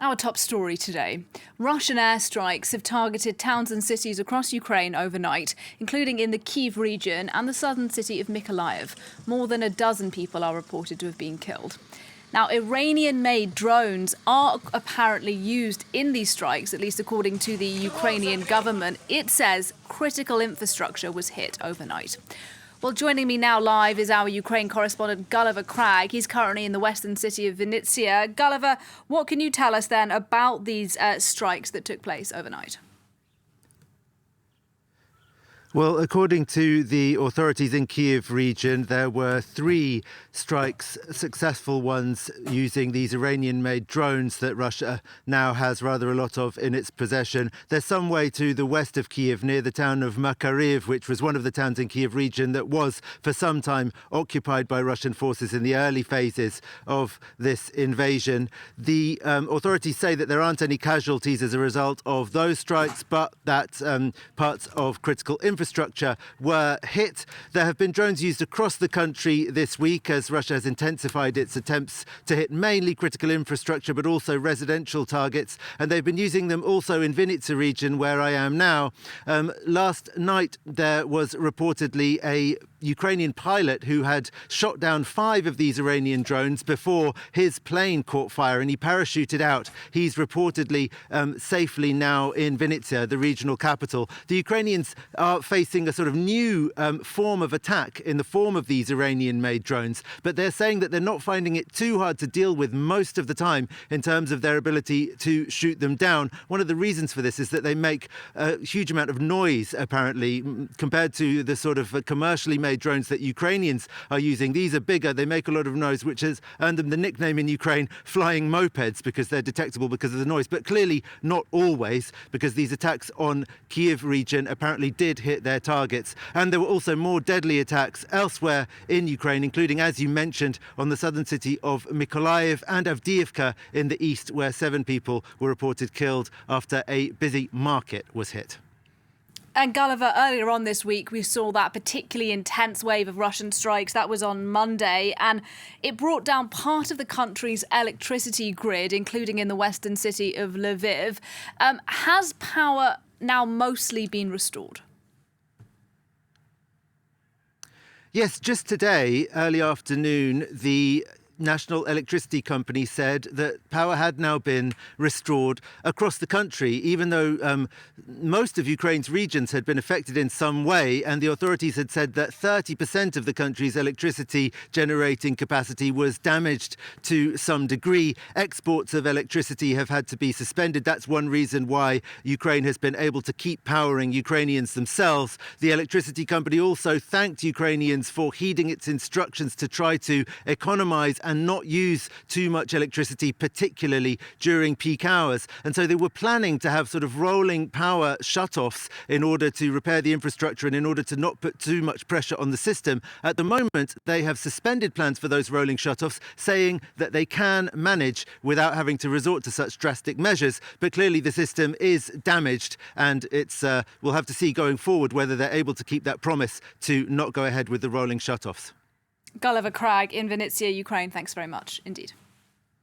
Our top story today. Russian airstrikes have targeted towns and cities across Ukraine overnight, including in the Kyiv region and the southern city of Mykolaiv. More than a dozen people are reported to have been killed. Now, Iranian-made drones are apparently used in these strikes, at least according to the Ukrainian government. It says critical infrastructure was hit overnight. Well, joining me now live is our Ukraine correspondent, Gulliver Cragg. He's currently in the western city of Vinnytsia. Gulliver, what can you tell us then about these strikes that took place overnight? Well, according to the authorities in Kyiv region, there were 3 strikes, successful ones, using these Iranian-made drones that Russia now has rather a lot of in its possession. There's some way to the west of Kyiv, near the town of Mykolaiv, which was one of the towns in Kyiv region that was for some time occupied by Russian forces in the early phases of this invasion. The authorities say that there aren't any casualties as a result of those strikes, but that parts of critical infrastructure were hit. There have been drones used across the country this week as Russia has intensified its attempts to hit mainly critical infrastructure but also residential targets, and they've been using them also in Vinnytsia region where I am now. Last night there was reportedly a Ukrainian pilot who had shot down 5 of these Iranian drones before his plane caught fire and he parachuted out. He's reportedly safely now in Vinnytsia, the regional capital. The Ukrainians are facing a sort of new form of attack in the form of these Iranian-made drones, but they're saying that they're not finding it too hard to deal with most of the time in terms of their ability to shoot them down. One of the reasons for this is that they make a huge amount of noise, apparently, compared to the sort of commercially made drones that Ukrainians are using. These are bigger, they make a lot of noise, which has earned them the nickname in Ukraine, flying mopeds, because they're detectable because of the noise. But clearly not always, because these attacks on Kyiv region apparently did hit their targets. And there were also more deadly attacks elsewhere in Ukraine, including, as you mentioned, on the southern city of Mykolaiv and Avdiivka in the east, where 7 people were reported killed after a busy market was hit. And Gulliver, earlier on this week, we saw that particularly intense wave of Russian strikes. That was on Monday, and it brought down part of the country's electricity grid, including in the western city of Lviv. Has power now mostly been restored? Yes, just today, early afternoon, the National Electricity Company said that power had now been restored across the country, even though most of Ukraine's regions had been affected in some way, and the authorities had said that 30% of the country's electricity generating capacity was damaged to some degree. Exports of electricity have had to be suspended. That's one reason why Ukraine has been able to keep powering Ukrainians themselves. The electricity company also thanked Ukrainians for heeding its instructions to try to economize and not use too much electricity, particularly during peak hours. And so they were planning to have sort of rolling power shutoffs in order to repair the infrastructure and in order to not put too much pressure on the system. At the moment, they have suspended plans for those rolling shutoffs, saying that they can manage without having to resort to such drastic measures. But clearly the system is damaged, and we'll have to see going forward whether they're able to keep that promise to not go ahead with the rolling shutoffs. Gulliver Cragg in Vinnytsia, Ukraine. Thanks very much indeed.